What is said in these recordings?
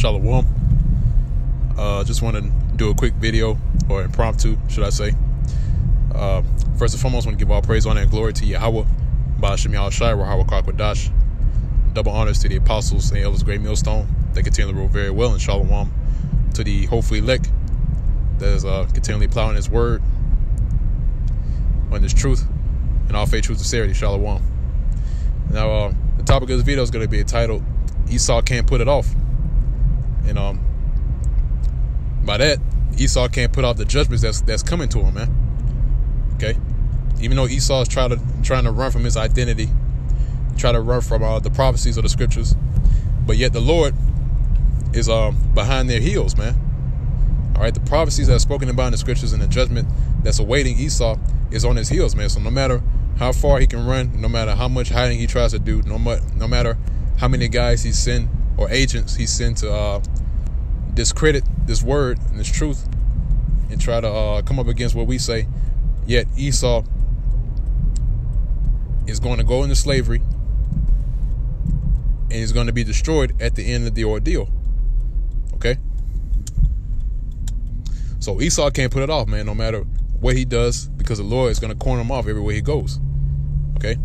Shalom. Just want to do a quick video, or impromptu, should I say. First and foremost, I want to give all praise, honor, and glory to Yahweh, Ba'ashem Yahushai, Rahawah Kwadash. Double honors to the apostles and elders, great millstone. They continue to rule very well, and Shalom to the hopefully elect that is continually plowing his word on this truth and all faith, truth, and sincerity. Shalom. Now, the topic of this video is going to be entitled Esau Can't Put It Off. And by that, Esau can't put off the judgments that's coming to him, man. Okay? Even though Esau is trying to run from his identity, try to run from the prophecies of the scriptures, but yet the Lord is behind their heels, man. All right, the prophecies that are spoken about in the scriptures and the judgment that's awaiting Esau is on his heels, man. So no matter how far he can run, no matter how much hiding he tries to do, no matter how many guys he sent or agents he sent to discredit this word and this truth and try to come up against what we say, yet Esau is going to go into slavery and he's going to be destroyed at the end of the ordeal. Okay? So Esau can't put it off, man, no matter what he does, because the Lord is going to corner him off everywhere he goes. Okay?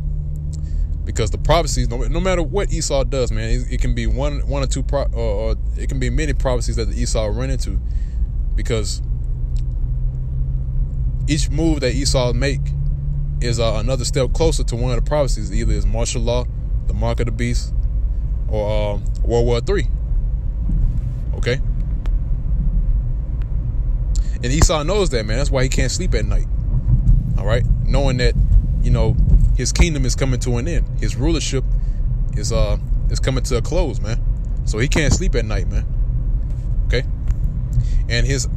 Because the prophecies, no matter what Esau does, man, it can be one or two, or it can be many prophecies that the Esau run into, because each move that Esau make is another step closer to one of the prophecies. Either is martial law, the mark of the beast, or World War III. Okay? And Esau knows that, man. That's why he can't sleep at night. All right? Knowing that, you know, his kingdom is coming to an end. His rulership is coming to a close, man. So he can't sleep at night, man. Okay? And his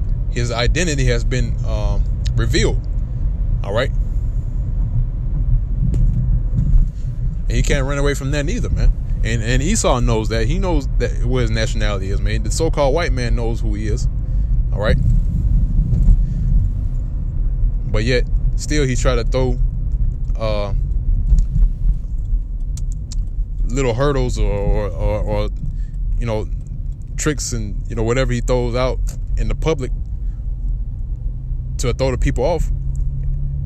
identity has been revealed. All right? And he can't run away from that neither, man. And Esau knows that. He knows that what his nationality is, man. The so-called white man knows who he is. All right? But yet, still he tried to throw little hurdles or you know, tricks and, you know, whatever he throws out in the public to throw the people off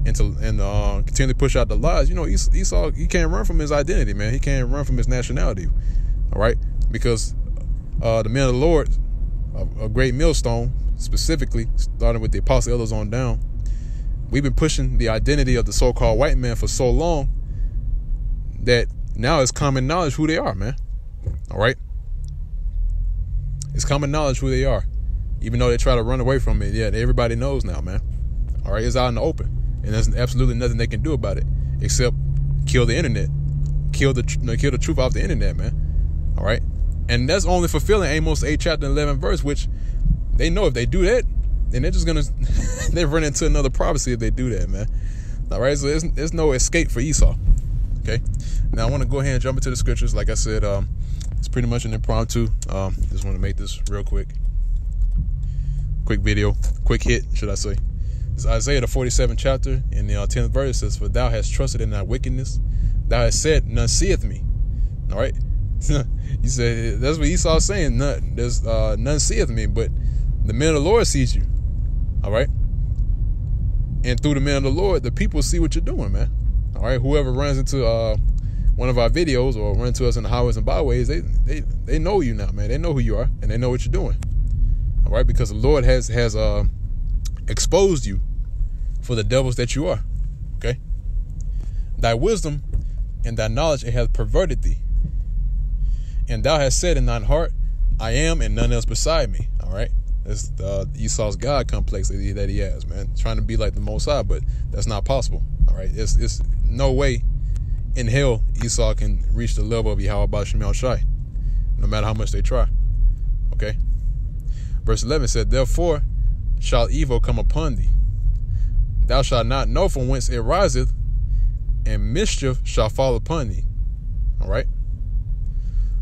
and continually push out the lies. You know, Esau, he can't run from his identity, man. He can't run from his nationality. All right? Because the men of the Lord, a great millstone, specifically, starting with the apostle elders on down, we've been pushing the identity of the so-called white man for so long that now it's common knowledge who they are, man. All right? It's common knowledge who they are. Even though they try to run away from it, yeah, everybody knows now, man. All right? It's out in the open. And there's absolutely nothing they can do about it except kill the internet. Kill the truth off the internet, man. All right? And that's only fulfilling Amos 8 chapter 11 verse, which they know if they do that, then they're just going to they run into another prophecy if they do that, man. All right? So there's no escape for Esau. Okay? Now I want to go ahead and jump into the scriptures. Like I said, it's pretty much an impromptu. Just want to make this real quick video, quick hit, should I say. It's Isaiah the 47th chapter, in the 10th verse. It says, "For thou hast trusted in thy wickedness, thou hast said, none seeth me." All right? You said, that's what Esau's saying. None seeth me, but the man of the Lord sees you. All right? And through the man of the Lord, the people see what you're doing, man. All right? Whoever runs into one of our videos or run to us in the highways and byways, they know you now, man. They know who you are, and they know what you're doing. All right? Because the Lord has exposed you for the devils that you are. Okay? Thy wisdom and thy knowledge, it hath perverted thee. And thou hast said in thine heart, I am and none else beside me. All right? That's Esau's God complex that he has, man. Trying to be like the Most High, but that's not possible. All right? It's no way in hell Esau can reach the level of Yahweh Ba'ashem Yahushai, no matter how much they try. Okay? Verse 11 said, "Therefore shall evil come upon thee. Thou shalt not know from whence it riseth, and mischief shall fall upon thee." All right?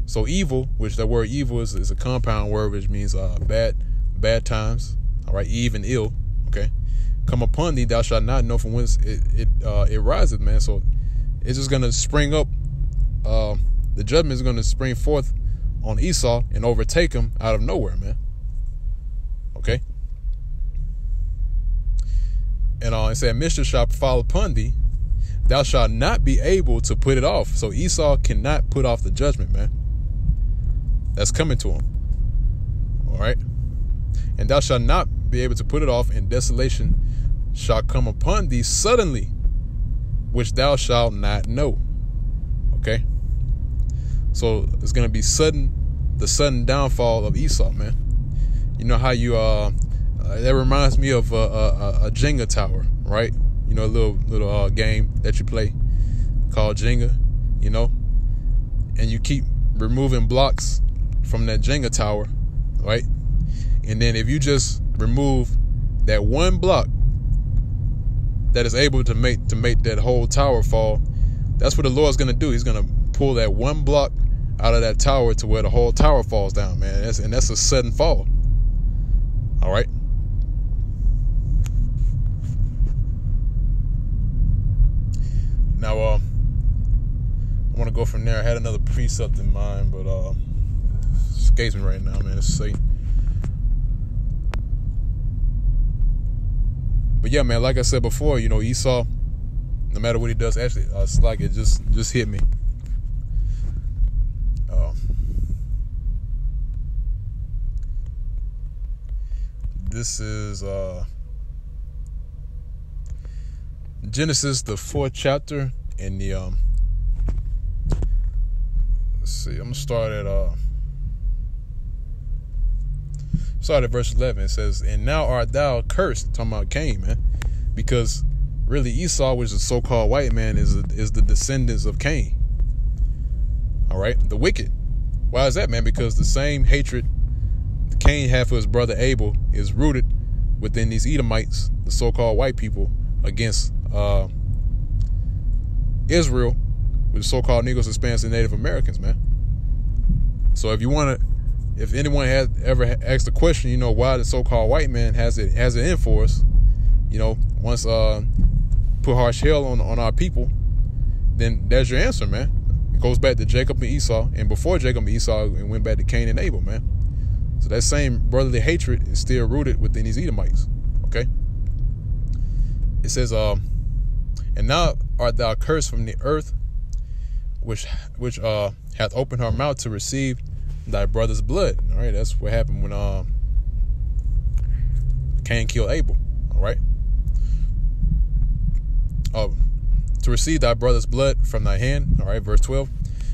So evil, which the word evil is a compound word, which means bad times. All right? Evil and ill. Okay? Come upon thee, thou shalt not know from whence it riseth, man. So it's just going to spring up. The judgment is going to spring forth on Esau and overtake him out of nowhere, man. Okay. And it said, mischief shall fall upon thee. Thou shalt not be able to put it off. So Esau cannot put off the judgment, man. That's coming to him. All right. And thou shalt not be able to put it off, and desolation shall come upon thee suddenly, which thou shalt not know. Okay. So it's going to be the sudden downfall of Esau, man. You know how you, that reminds me of a Jenga tower, right? You know, a little game that you play called Jenga, you know, and you keep removing blocks from that Jenga tower, right? And then if you just remove that one block that is able to make that whole tower fall, that's what the Lord's going to do. He's going to pull that one block out of that tower to where the whole tower falls down, man. That's a sudden fall. All right. Now, I want to go from there. I had another precept in mind, but escapes me right now, man. It's Satan. But yeah, man, like I said before, you know, Esau, no matter what he does, actually, it's like it just hit me. This is Genesis, the 4th chapter, and the let's see, I'm gonna start at verse 11. It says, and now art thou cursed, talking about Cain, man, because really Esau, which is a so-called white man, is the descendants of Cain. All right, the wicked. Why is that, man? Because the same hatred Cain had for his brother Abel is rooted within these Edomites, the so-called white people, against Israel, with the so-called Negroes, Hispanics, and Native Americans, man. So if anyone has ever asked the question, you know, why the so-called white man has it in for us, you know, once put harsh hell on our people, then there's your answer, man. It goes back to Jacob and Esau, and before Jacob and Esau, it went back to Cain and Abel, man. So that same brotherly hatred is still rooted within these Edomites. Okay. It says, and now art thou cursed from the earth, which hath opened her mouth to receive thy brother's blood. All right, that's what happened when Cain killed Abel. All right. To receive thy brother's blood from thy hand. All right, verse 12.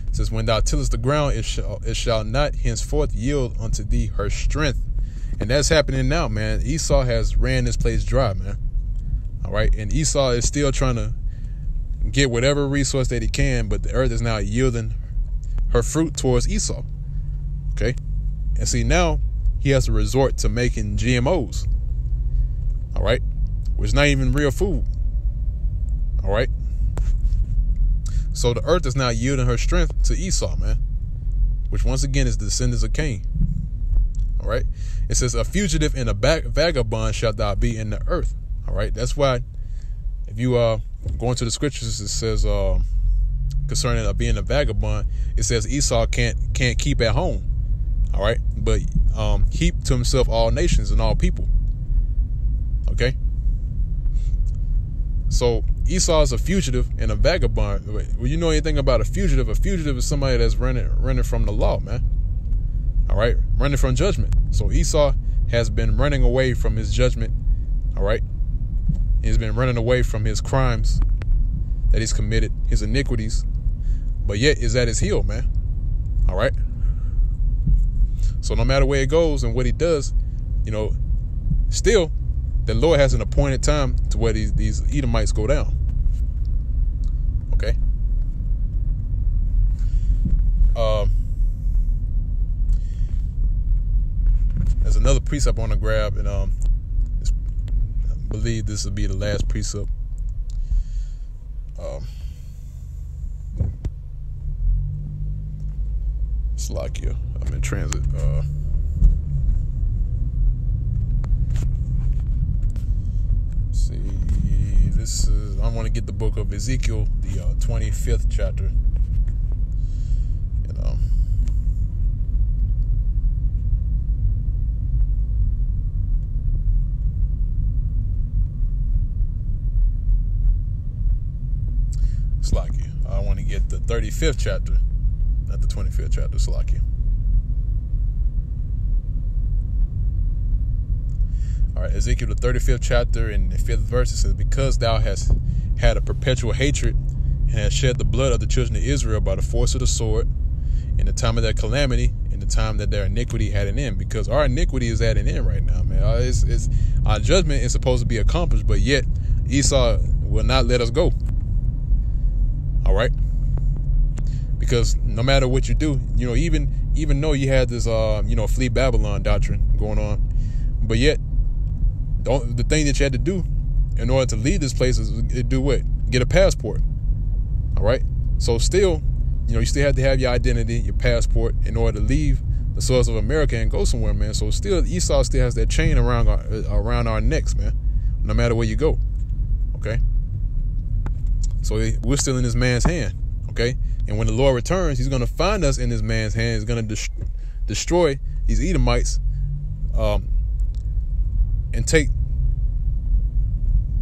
It says, when thou tillest the ground, it shall not henceforth yield unto thee her strength. And that's happening now, man. Esau has ran this place dry, man. All right. And Esau is still trying to get whatever resource that he can, but the earth is now yielding her fruit towards Esau. Okay. And see, now he has to resort to making GMOs. All right. Which is not even real food. All right. So the earth is now yielding her strength to Esau, man, which once again is the descendants of Cain. All right. It says, a fugitive and a vagabond shalt thou be in the earth. All right. That's why if you go into the scriptures, it says concerning being a vagabond, it says Esau can't keep at home. All right. But heap to himself all nations and all people. Okay. So Esau is a fugitive and a vagabond. Well, you know anything about a fugitive? A fugitive is somebody that's running from the law, man. All right, running from judgment. So Esau has been running away from his judgment. All right, he's been running away from his crimes that he's committed, his iniquities, but yet is at his heel, man. All right. So no matter where it goes and what he does, you know, still, the Lord has an appointed time to where these Edomites go down. Okay. There's another precept I want to grab, and I believe this will be the last precept. Slovakia. I'm in transit. See, this is, I want to get the book of Ezekiel, the 25th chapter. Slacky. I want to get the 35th chapter, not the 25th chapter. Slacky. All right, Ezekiel, the 35th chapter and the 5th verse, it says, because thou hast had a perpetual hatred and hast shed the blood of the children of Israel by the force of the sword in the time of their calamity, in the time that their iniquity had an end. Because our iniquity is at an end right now, man. Our judgment is supposed to be accomplished, but yet Esau will not let us go. All right, because no matter what you do, even though you had this flee Babylon doctrine going on, but yet the thing that you had to do in order to leave this place is do what? Get a passport. All right, so still, you still have to have your identity, your passport, in order to leave the soils of America and go somewhere, man. So still, Esau still has that chain around our necks, man, no matter where you go. Okay, so we're still in this man's hand. Okay, and when the Lord returns, he's going to find us in this man's hand. He's going to destroy these Edomites, and take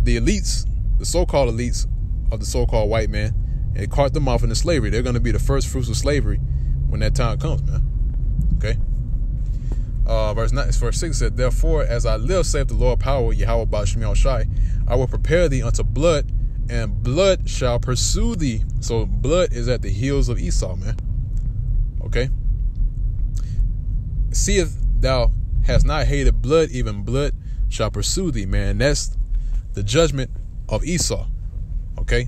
the elites, the so-called elites of the so-called white man, and cart them off into slavery. They're going to be the first fruits of slavery when that time comes, man. Okay. Verse 6 said, therefore, as I live, saith the Lord power, Yahweh Ba'Shem Shai, I will prepare thee unto blood, and blood shall pursue thee. So blood is at the heels of Esau, man. Okay. Seeth thou hast not hated blood, even blood shall pursue thee, man. That's the judgment of Esau. Okay.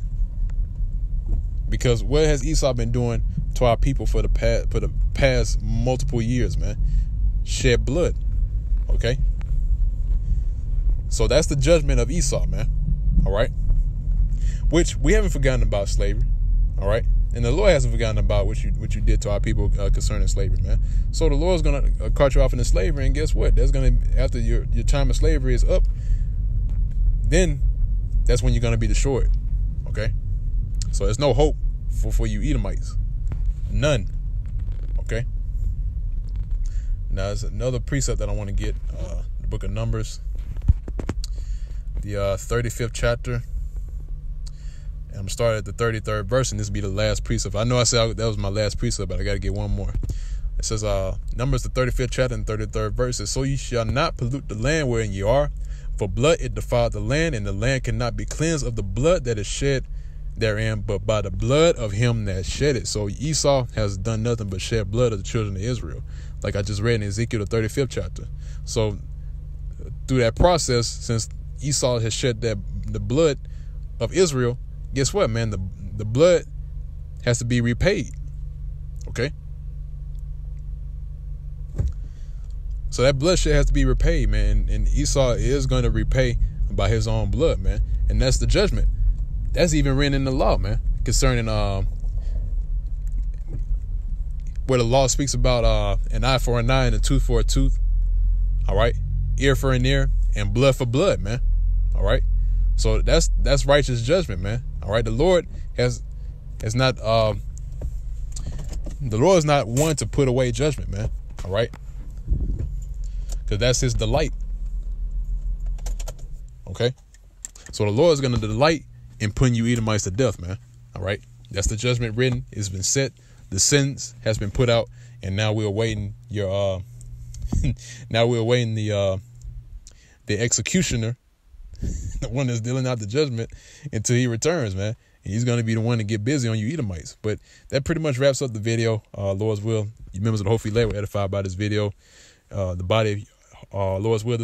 Because what has Esau been doing to our people for the past multiple years, man? Shed blood. Okay. So that's the judgment of Esau, man. All right. Which we haven't forgotten about slavery. All right. And the Lord hasn't forgotten about what you did to our people concerning slavery, man. So the Lord's going to cart you off into slavery, and guess what? There's going to, after your time of slavery is up, then that's when you're going to be destroyed. Okay. So there's no hope for you Edomites. None. Okay. Now there's another precept that I want to get, the book of Numbers, the 35th chapter. And I'm starting at the 33rd verse, and this will be the last precept. I know I said that was my last precept, but I got to get one more. It says, Numbers, the 35th chapter and 33rd verse, says, so ye shall not pollute the land wherein ye are, for blood it defiled the land, and the land cannot be cleansed of the blood that is shed therein, but by the blood of him that shed it. So Esau has done nothing but shed blood of the children of Israel, like I just read in Ezekiel, the 35th chapter. So through that process, since Esau has shed the blood of Israel, guess what, man? The blood has to be repaid. Okay? So that bloodshed has to be repaid, man. And Esau is going to repay by his own blood, man. And that's the judgment. That's even written in the law, man, concerning where the law speaks about an eye for an eye and a tooth for a tooth. All right? Ear for an ear and blood for blood, man. All right? So that's righteous judgment, man. All right, the Lord has not the Lord is not one to put away judgment, man. All right, because that's his delight. Okay, so the Lord is going to delight in putting you Edomites to death, man. All right, that's the judgment written. It's been set. The sentence has been put out, and now we're awaiting your now we're awaiting the executioner, the one that's dealing out the judgment, until he returns, man. And he's going to be the one to get busy on you Edomites. But that pretty much wraps up the video. Lord's will, you members of the Whole Fleet were edified by this video. The body, Lord's will,